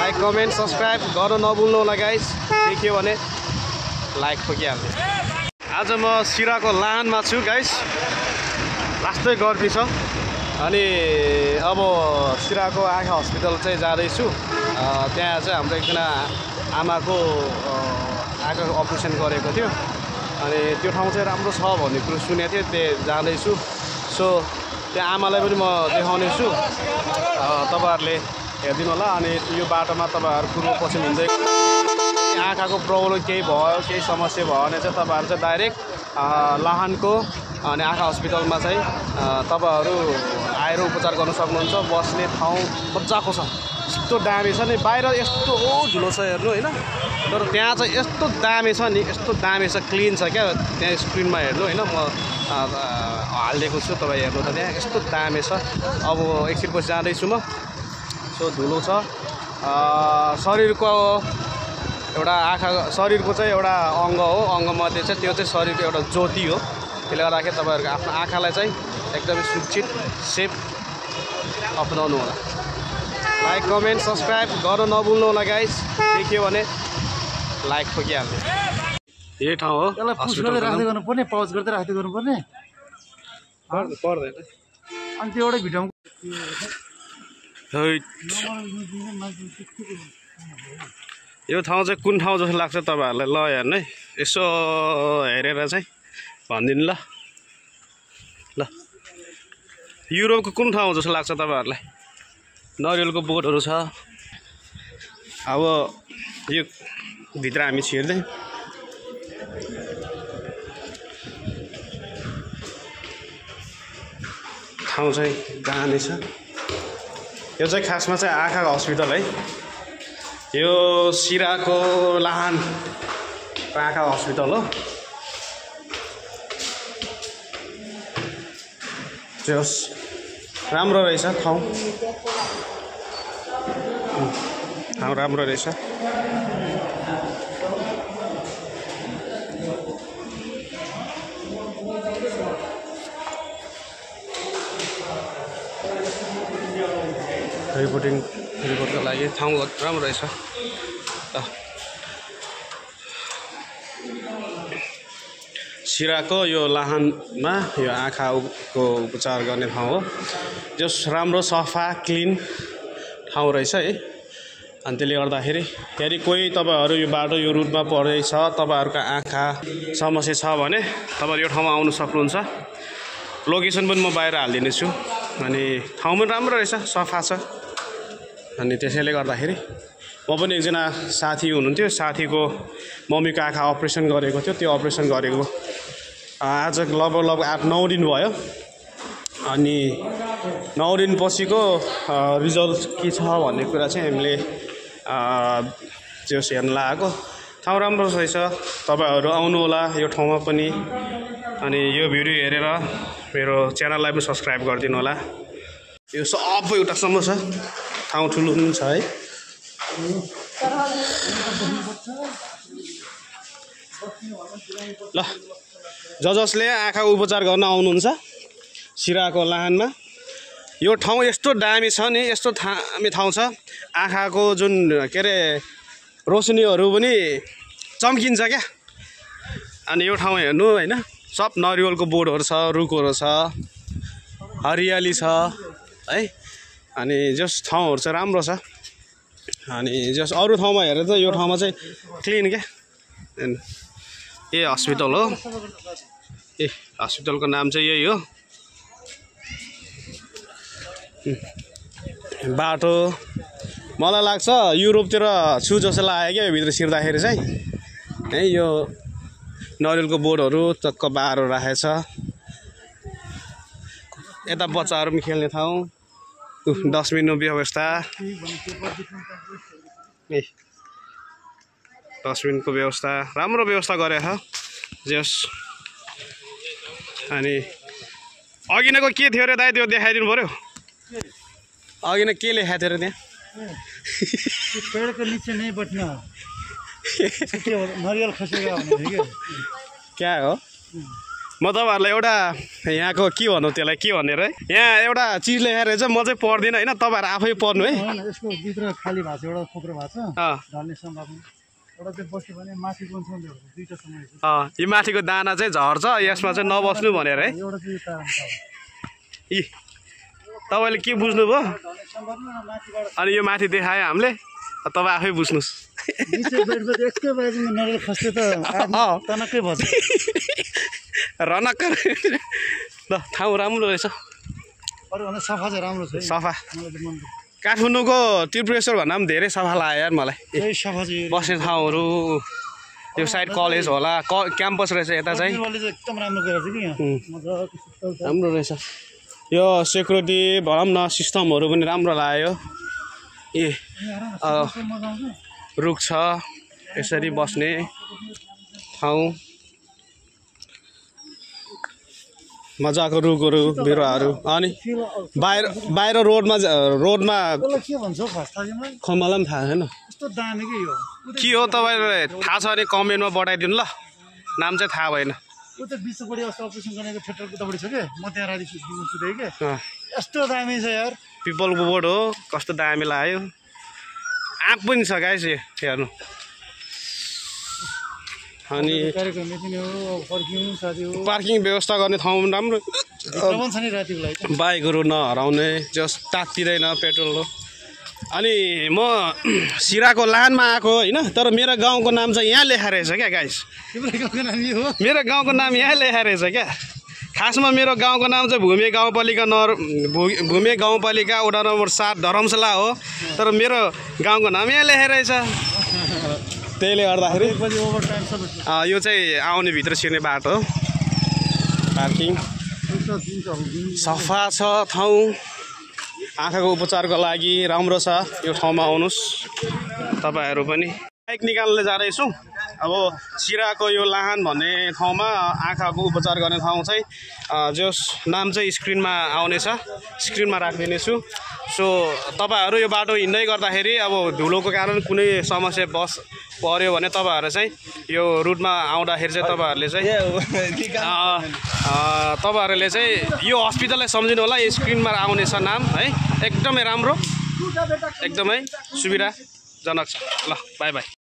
Like comment subscribe गर्न नभुल्नु होला गाइस। देखियो भने लाइक ठोकिहाल्नु। आज म सिराको लाहानमा छु गाइस। लास्टै गर्मी छ अनि अब सिराको आँखा हस्पिटल चाहिँ जाँदैछु। त्यहाँ चाहिँ हाम्रो एकजना आमाको आँखाको अपरेसन गरेको थियो अनि त्यो ठाउँ चाहिँ राम्रो छ भन्ने कुरो सुनेको थिएँ। त्यहाँ जाँदैछु। सो त्यहाँ आमालाई पनि म देखाउने छु। तपाईँहरूले हेरिदिनु होला। अनि यो बाटोमा तपाईँहरू पूर्व पश्चिम हिँड्दै आँखाको प्रब्लम केही भयो, केही समस्या भयो भने चाहिँ तपाईँहरू चाहिँ डाइरेक्ट लाहानको अनि आँखा हस्पिटलमा चाहिँ तपाईँहरू आएर उपचार गर्न सक्नुहुन्छ। बस्ने ठाउँ मजाको छ, यस्तो दामी छ नि। बाहिर यस्तो ठुलो छ हेर्नु होइन, तर त्यहाँ चाहिँ यस्तो दामी छ नि, यस्तो दामी छ, क्लिन छ क्या। त्यहाँ स्क्रिनमा हेर्नु होइन, म हालिदिएको छु, तपाईँ हेर्नु त त्यहाँ यस्तो दामी छ। अब एकछिनपछि जाँदैछु म। सो धुलो छ। शरीरको एउटा आँखा, शरीरको चाहिँ एउटा अङ्ग हो। अङ्गमध्ये चाहिँ त्यो चाहिँ शरीरको एउटा ज्योति हो। त्यसले गर्दाखेरि तपाईँहरूको आफ्नो आँखालाई चाहिँ एकदमै सुरक्षित सेफ अपनाउनु होला। लाइक कमेन्ट सब्सक्राइब गर्न नभुल्नु होला गाइस। देखियो भने लाइक ठोकिहाल्नु। यही ठाउँ हो। यसलाई पुस गर्दै राख्दै गर्नुपर्ने, पाउच गर्दै राख्दै गर्नुपर्ने पर्दैन। अनि त्यो एउटै भिडियोमा यो ठाउँ चाहिँ कुन ठाउँ जस्तो लाग्छ तपाईँहरूलाई? ल हेर्नु है, यसो हेरेर चाहिँ भनिदिनु ल। ल युरोपको कुन ठाउँ जस्तो लाग्छ तपाईँहरूलाई? नरिवलको बोटहरू छ। अब यो भित्र हामी छिर्दै ठाउँ चाहिँ दामी छ। यो चाहिँ खासमा चाहिँ आँखाको हस्पिटल है। यो सिराको लाहान आँखा हस्पिटल हो। जस राम्रो रहेछ ठाउँ राम्रो रहेछ। रिपोर्टको लागि ठाउँ राम्रो रहेछ। सिराको यो लाहानमा यो आँखाको उपचार गर्ने ठाउँ हो। जस राम्रो सफा क्लिन ठाउँ रहेछ है। अनि त्यसले गर्दाखेरि यदि कोही तपाईँहरू यो बाटो यो रुटमा पर्दैछ, तपाईँहरूको आँखा समस्या छ भने तपाईँहरू यो ठाउँमा आउनु सक्नुहुन्छ। लोकेसन पनि म बाहिर हालिदिने छु। अनि ठाउँ पनि राम्रो रहेछ, सफा छ। अनि त्यसैले गर्दाखेरि म पनि एकजना साथी हुनुहुन्थ्यो, साथीको मम्मीको आँखा अपरेसन गरेको थियो। त्यो अपरेसन गरेको आज लगभग 8-9 दिन भयो। अनि 9 दिन पछिको रिजल्ट के छ भन्ने कुरा चाहिँ हामीले त्यो हेर्न लागेको। ठाउँ राम्रो रहेछ, तपाईँहरू आउनु होला यो ठाउँमा पनि। अनि यो भिडियो हेरेर मेरो च्यानललाई पनि सब्सक्राइब गरिदिनु होला। यो सब एउटासम्म छ, ठाउँ ठुलो पनि छ है। ल जसले आँखाको उपचार गर्न आउनुहुन्छ सिराको लाहानमा, यो ठाउँ यस्तो दामी छ नि, यस्तो दामी ठाउँ छ। आँखाको जुन के अरे रोशनीहरू पनि चम्किन्छ क्या। अनि यो ठाउँ हेर्नु होइन, सब नरिवलको बोटहरू छ, रुखहरू छ, हरियाली छ है। अनि जस ठाउँहरू चाहिँ राम्रो छ। अनि जस अरू ठाउँमा हेरेर चाहिँ यो ठाउँमा चाहिँ क्लिन क्या। ए हस्पिटल हो। ए हस्पिटलको नाम चाहिँ यही हो। बाटो मलाई लाग्छ युरोपतिर छु जस्तो लाग्यो क्या भित्र छिर्दाखेरि चाहिँ है। यो नरिवलको बोटहरू चक्क बारहरू राखेको छ। यता बच्चाहरू पनि खेल्ने ठाउँ, डस्टबिनको व्यवस्था। ए डस्टबिनको व्यवस्था राम्रो व्यवस्था गरेको छ जस। अनि अघि नैको के थियो अरे दाइ, त्यो देखाइदिनु पऱ्यो। अघि नै के लेखाएको थियो अरे त्यहाँ? पेड़को नीचे नहीं बैठना, नरियल खसेगा क्या क्या हो? म तपाईँहरूलाई एउटा यहाँको के भन्नु त्यसलाई के भन्ने र यहाँ एउटा चिज लेखेर चाहिँ म चाहिँ पढ्दिनँ होइन तपाईँहरू आफै पढ्नु है यसको भित्र खाली भएको छ एउटा खोक्रो भएको छ अँ ढल्ने सम्भावना एउटा चाहिँ बस्यो भने माथि बस्नु दुईटा समय यो माथिको दाना चाहिँ झर्छ यसमा चाहिँ नबस्नु भनेर है एउटा चाहिँ कारण छ यी तपाईँले के बुझ्नुभयो ढल्ने सम्भावना माथिबाट अनि यो माथि देखायो हामीले तपाईँ आफै बुझ्नुहोस् निचे बेडमा यसकै बारेमा नरेल खस्यो त तनक्कै भन्छ रनक्क ल ठाउँ राम्रो रहेछ अरू भन्दा सफा चाहिँ राम्रो छ सफा मलाई चाहिँ मन पर्छ काठमाडौँको त्रिपुरेश्वर भन्दा पनि धेरै सफा लाग्यो यार मलाई त्यही सफा चाहिँ बस्ने ठाउँहरू यो साइड कलेज होला क्याम्पस रहेछ यता चाहिँ एकदम राम्रो गरेको छ कि यहाँ मजाको सिस्टम छ राम्रो रहेछ यो सेक्युरिटी भनौँ न सिस्टमहरू पनि राम्रो लाग्यो ए मजा आउँछ रुख छ यसरी बस्ने ठाउँ मजाको रुखहरू बिरुवाहरू अनि बाहिर रोडमा त्यसलाई के भन्छ हौ खास थाहा मलाई पनि थाहा छैन कस्तो दामी के यो के हो तपाईँलाई थाहा छ भने कमेन्टमा बताइदिनु ल नाम चाहिँ थाहा भएन ऊ त विश्वपट्टि अस्ति अपरेसन गरेको थिएटरको उतापट्टि छ क्या म त्यहाँ राति सुतेँ क्या यस्तो दामी छ यार पिपलको बोर्ड हो कस्तो दामी लाग्यो आँप पनि छ गाइस हेर्नु अनि कार्यक्रम यति नै हो पर्ख्यौँ साथी हो पार्किङ व्यवस्था गर्ने ठाउँ पनि राम्रो प्रबन्ध छ नि रातिको लागि बाइकहरू नहराउने जस तात्तिँदैन पेट्रोल हो अनि म सिराको लानमा आएको होइन तर मेरो गाउँको नाम चाहिँ यहाँ लेखा रहेछ क्या गाइस तिम्रो गाउँको नाम यो हो मेरो गाउँको नाम यहाँ लेखा रहेछ क्या खासमा मेरो गाउँको नाम चाहिँ भूमे गाउँपालिका भूमे गाउँपालिका वडा नम्बर 7 धरमशाला हो तर मेरो गाउँको नाम यहाँ लेखेर रहेछ त्यसले गर्दाखेरि यो चाहिँ आउने भित्र छिर्ने बाटो हो पार्किङ सफा छ ठाउँ आँखाको उपचारको लागि राम्रो छ यो ठाउँमा आउनुहोस् तपाईँहरू पनि बाइक निकाल्न जाँदैछौँ अब सिराको यो लाहान भन्ने ठाउँमा आँखाको उपचार गर्ने ठाउँ चाहिँ जस नाम चाहिँ स्क्रिनमा आउनेछ स्क्रिनमा राखिदिनेछु सो तपाईँहरू यो बाटो हिँड्दै गर्दाखेरि अब धुलोको कारण कुनै समस्या पर्यो भने तपाईँहरू चाहिँ यो रुटमा आउँदाखेरि चाहिँ तपाईँहरूले चाहिँ यो हस्पिटललाई सम्झिनु होला यो स्क्रिनमा आउनेछ नाम है एकदमै राम्रो एकदमै सुविधाजनक छ ल बाई बाई